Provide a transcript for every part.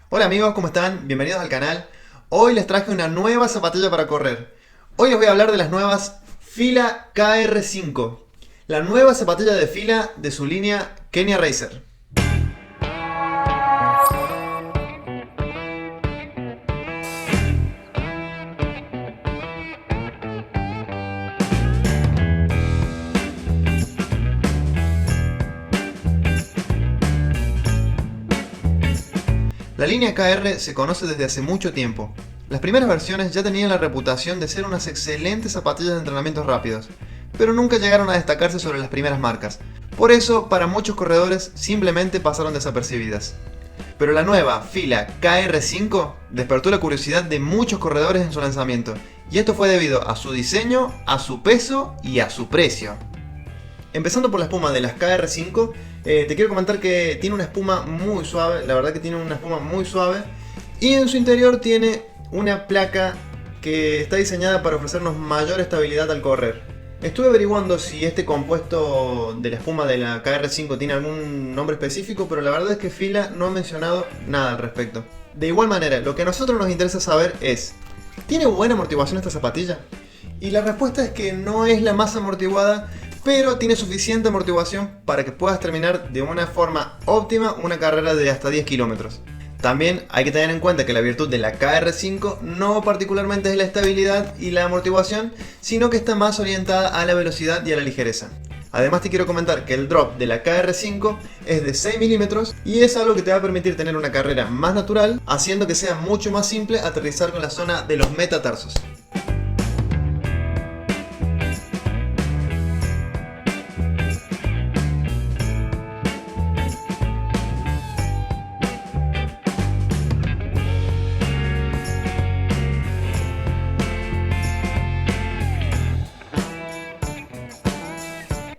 Hola amigos, ¿cómo están? Bienvenidos al canal. Hoy les traje una nueva zapatilla para correr. Hoy les voy a hablar de las nuevas Fila KR5, la nueva zapatilla de fila de su línea Kenya Racer. La línea KR se conoce desde hace mucho tiempo. Las primeras versiones ya tenían la reputación de ser unas excelentes zapatillas de entrenamientos rápidos, pero nunca llegaron a destacarse sobre las primeras marcas. Por eso, para muchos corredores simplemente pasaron desapercibidas. Pero la nueva Fila KR5 despertó la curiosidad de muchos corredores en su lanzamiento, y esto fue debido a su diseño, a su peso y a su precio. Empezando por la espuma de las KR5, te quiero comentar que tiene una espuma muy suave, la verdad que tiene una espuma muy suave, y en su interior tiene una placa que está diseñada para ofrecernos mayor estabilidad al correr. Estuve averiguando si este compuesto de la espuma de la KR5 tiene algún nombre específico, pero la verdad es que Fila no ha mencionado nada al respecto. De igual manera, lo que a nosotros nos interesa saber es, ¿tiene buena amortiguación esta zapatilla? Y la respuesta es que no es la más amortiguada, pero tiene suficiente amortiguación para que puedas terminar de una forma óptima una carrera de hasta 10 kilómetros. También hay que tener en cuenta que la virtud de la KR5 no particularmente es la estabilidad y la amortiguación, sino que está más orientada a la velocidad y a la ligereza. Además te quiero comentar que el drop de la KR5 es de 6 milímetros y es algo que te va a permitir tener una carrera más natural, haciendo que sea mucho más simple aterrizar con la zona de los metatarsos.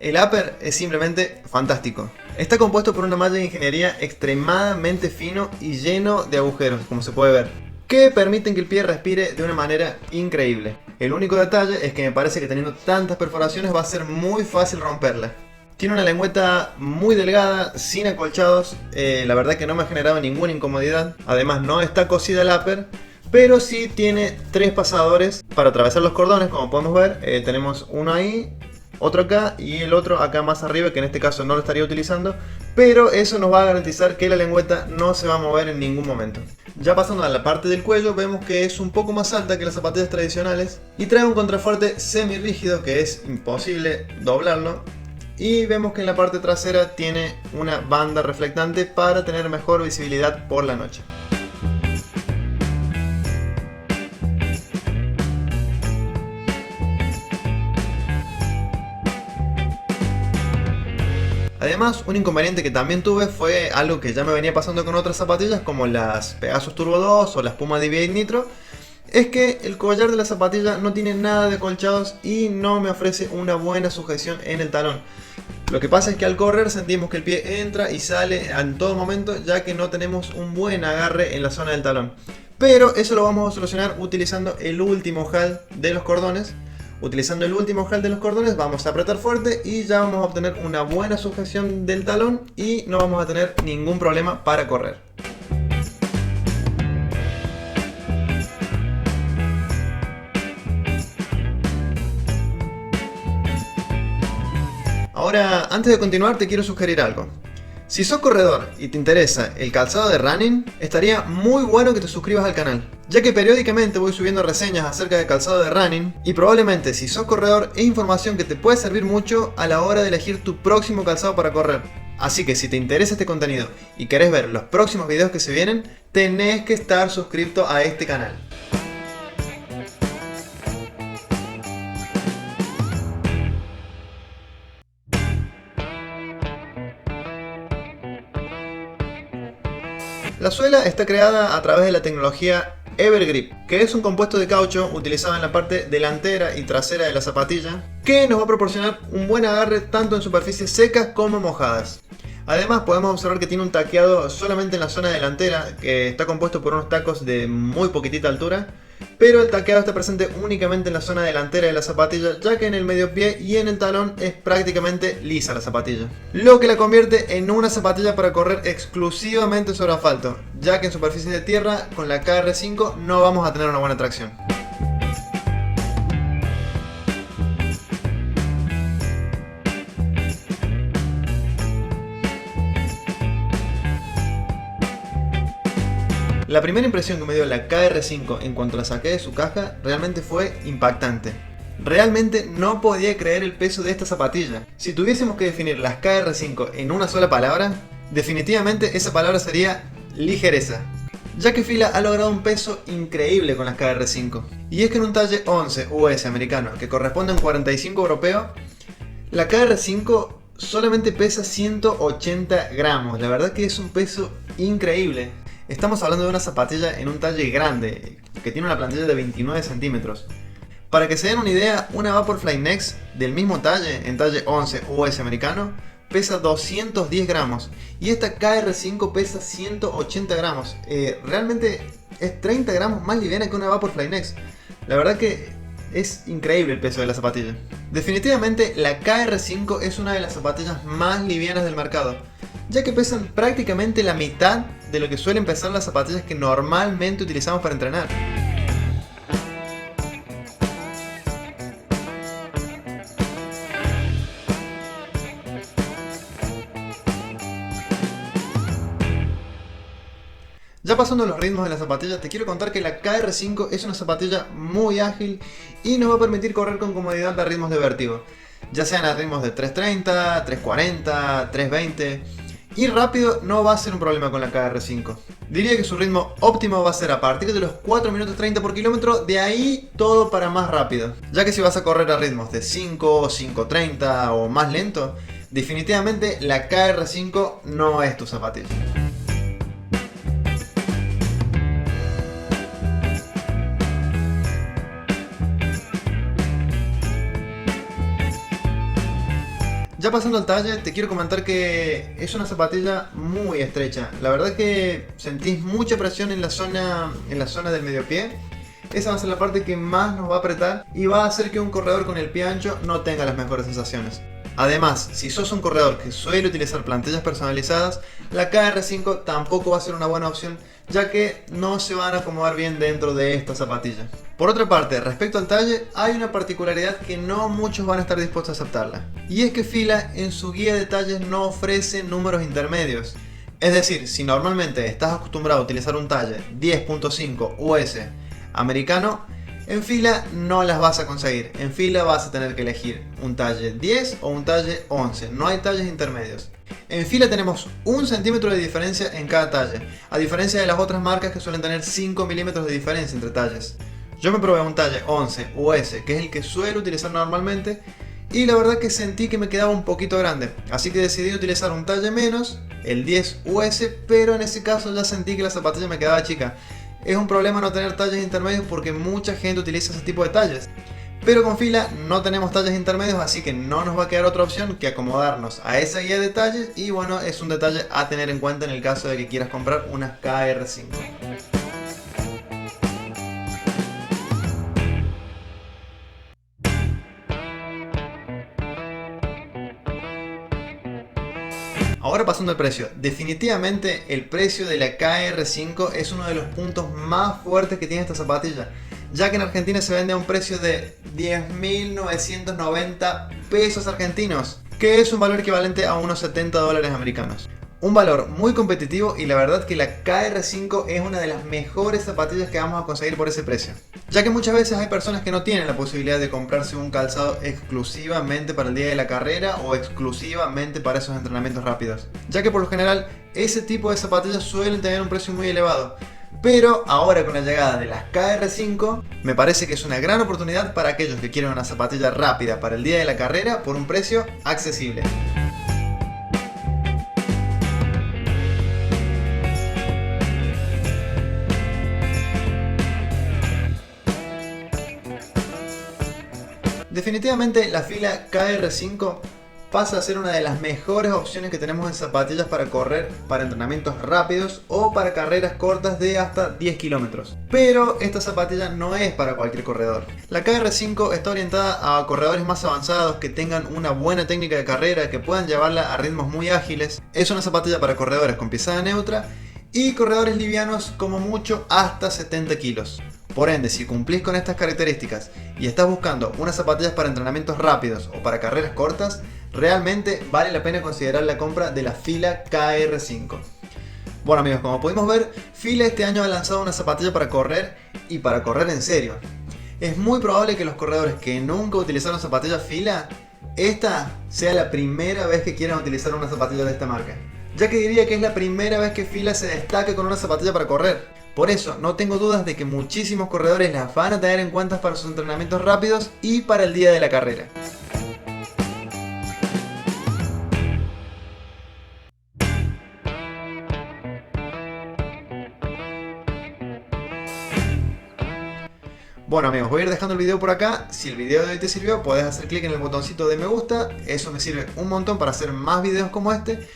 El upper es simplemente fantástico. Está compuesto por una malla de ingeniería extremadamente fino y lleno de agujeros, como se puede ver, que permiten que el pie respire de una manera increíble. El único detalle es que me parece que teniendo tantas perforaciones va a ser muy fácil romperla. Tiene una lengüeta muy delgada, sin acolchados, la verdad que no me ha generado ninguna incomodidad. Además no está cosida el upper, pero sí tiene tres pasadores para atravesar los cordones, como podemos ver. Tenemos uno ahí, otro acá y el otro acá más arriba, que en este caso no lo estaría utilizando, pero eso nos va a garantizar que la lengüeta no se va a mover en ningún momento. Ya pasando a la parte del cuello, vemos que es un poco más alta que las zapatillas tradicionales y trae un contrafuerte semi rígido que es imposible doblarlo, y vemos que en la parte trasera tiene una banda reflectante para tener mejor visibilidad por la noche. Además, un inconveniente que también tuve fue algo que ya me venía pasando con otras zapatillas como las Pegasus Turbo 2 o las Puma DB8 Nitro, es que el collar de la zapatilla no tiene nada de acolchados y no me ofrece una buena sujeción en el talón. Lo que pasa es que al correr sentimos que el pie entra y sale en todo momento, ya que no tenemos un buen agarre en la zona del talón. Pero eso lo vamos a solucionar utilizando el último ojal de los cordones. Utilizando el último ojal de los cordones vamos a apretar fuerte y ya vamos a obtener una buena sujeción del talón y no vamos a tener ningún problema para correr. Ahora, antes de continuar te quiero sugerir algo. Si sos corredor y te interesa el calzado de running, estaría muy bueno que te suscribas al canal, ya que periódicamente voy subiendo reseñas acerca de calzado de running y probablemente si sos corredor es información que te puede servir mucho a la hora de elegir tu próximo calzado para correr. Así que si te interesa este contenido y querés ver los próximos videos que se vienen, tenés que estar suscrito a este canal. La suela está creada a través de la tecnología Evergrip, que es un compuesto de caucho utilizado en la parte delantera y trasera de la zapatilla, que nos va a proporcionar un buen agarre tanto en superficies secas como mojadas. Además podemos observar que tiene un taqueado solamente en la zona delantera, que está compuesto por unos tacos de muy poquitita altura, pero el taqueado está presente únicamente en la zona delantera de la zapatilla, ya que en el medio pie y en el talón es prácticamente lisa la zapatilla, lo que la convierte en una zapatilla para correr exclusivamente sobre asfalto, ya que en superficies de tierra con la KR5 no vamos a tener una buena tracción. La primera impresión que me dio la KR5 en cuanto la saqué de su caja realmente fue impactante. Realmente no podía creer el peso de esta zapatilla. Si tuviésemos que definir las KR5 en una sola palabra, definitivamente esa palabra sería ligereza. Ya que Fila ha logrado un peso increíble con las KR5. Y es que en un talle 11 US americano, que corresponde a un 45 europeo, la KR5 solamente pesa 180 gramos. La verdad que es un peso increíble. Estamos hablando de una zapatilla en un talle grande, que tiene una plantilla de 29 centímetros. Para que se den una idea, una Vaporfly Next del mismo talle, en talle 11 US americano, pesa 210 gramos. Y esta KR5 pesa 180 gramos. Realmente es 30 gramos más liviana que una Vaporfly Next. La verdad que es increíble el peso de la zapatilla. Definitivamente la KR5 es una de las zapatillas más livianas del mercado, ya que pesan prácticamente la mitad de lo que suelen pesar las zapatillas que normalmente utilizamos para entrenar. Ya pasando a los ritmos de la zapatilla, te quiero contar que la KR5 es una zapatilla muy ágil y nos va a permitir correr con comodidad a ritmos de vértigo, ya sean a ritmos de 330, 340, 320, y rápido no va a ser un problema con la KR5. Diría que su ritmo óptimo va a ser a partir de los 4 minutos 30 por kilómetro, de ahí todo para más rápido, ya que si vas a correr a ritmos de 5, 5.30 o más lento, definitivamente la KR5 no es tu zapatilla. Ya pasando al talle, te quiero comentar que es una zapatilla muy estrecha. La verdad que sentís mucha presión en la zona del medio pie. Esa va a ser la parte que más nos va a apretar y va a hacer que un corredor con el pie ancho no tenga las mejores sensaciones. Además, si sos un corredor que suele utilizar plantillas personalizadas, la KR5 tampoco va a ser una buena opción, ya que no se van a acomodar bien dentro de esta zapatilla. Por otra parte, respecto al talle, hay una particularidad que no muchos van a estar dispuestos a aceptarla. Y es que Fila en su guía de talles no ofrece números intermedios. Es decir, si normalmente estás acostumbrado a utilizar un talle 10.5 US americano, en Fila no las vas a conseguir. En Fila vas a tener que elegir un talle 10 o un talle 11. No hay talles intermedios. En Fila tenemos 1 centímetro de diferencia en cada talle, a diferencia de las otras marcas que suelen tener 5 milímetros de diferencia entre talles. Yo me probé un talle 11 US, que es el que suelo utilizar normalmente, y la verdad que sentí que me quedaba un poquito grande, así que decidí utilizar un talle menos, el 10 US, pero en ese caso ya sentí que la zapatilla me quedaba chica. Es un problema no tener talles intermedios porque mucha gente utiliza ese tipo de talles. Pero con Fila no tenemos talles intermedios, así que no nos va a quedar otra opción que acomodarnos a esa guía de talles. Y bueno, es un detalle a tener en cuenta en el caso de que quieras comprar una KR5. Ahora pasando al precio, definitivamente el precio de la KR5 es uno de los puntos más fuertes que tiene esta zapatilla, ya que en Argentina se vende a un precio de 10.990 pesos argentinos, que es un valor equivalente a unos 70 dólares americanos. Un valor muy competitivo y la verdad que la KR5 es una de las mejores zapatillas que vamos a conseguir por ese precio. Ya que muchas veces hay personas que no tienen la posibilidad de comprarse un calzado exclusivamente para el día de la carrera o exclusivamente para esos entrenamientos rápidos. Ya que por lo general ese tipo de zapatillas suelen tener un precio muy elevado. Pero ahora con la llegada de las KR5 me parece que es una gran oportunidad para aquellos que quieren una zapatilla rápida para el día de la carrera por un precio accesible. Definitivamente la Fila KR5 pasa a ser una de las mejores opciones que tenemos en zapatillas para correr, para entrenamientos rápidos o para carreras cortas de hasta 10 kilómetros. Pero esta zapatilla no es para cualquier corredor. La KR5 está orientada a corredores más avanzados que tengan una buena técnica de carrera, que puedan llevarla a ritmos muy ágiles. Es una zapatilla para corredores con pisada neutra y corredores livianos, como mucho hasta 70 kilos. Por ende, si cumplís con estas características y estás buscando unas zapatillas para entrenamientos rápidos o para carreras cortas, realmente vale la pena considerar la compra de la Fila KR5. Bueno amigos, como pudimos ver, Fila este año ha lanzado una zapatilla para correr y para correr en serio. Es muy probable que los corredores que nunca utilizaron zapatillas Fila, esta sea la primera vez que quieran utilizar una zapatilla de esta marca, ya que diría que es la primera vez que Fila se destaca con una zapatilla para correr. Por eso, no tengo dudas de que muchísimos corredores las van a tener en cuenta para sus entrenamientos rápidos y para el día de la carrera. Bueno amigos, voy a ir dejando el video por acá. Si el video de hoy te sirvió, puedes hacer clic en el botoncito de me gusta. Eso me sirve un montón para hacer más videos como este.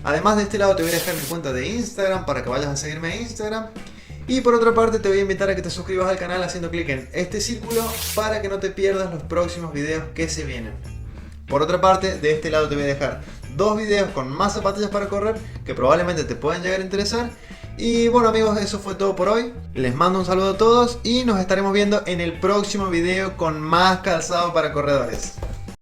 Además, de este lado te voy a dejar mi cuenta de Instagram para que vayas a seguirme en Instagram. Y por otra parte te voy a invitar a que te suscribas al canal haciendo clic en este círculo para que no te pierdas los próximos videos que se vienen. Por otra parte, de este lado te voy a dejar dos videos con más zapatillas para correr que probablemente te puedan llegar a interesar. Y bueno amigos, eso fue todo por hoy. Les mando un saludo a todos y nos estaremos viendo en el próximo video con más calzado para corredores.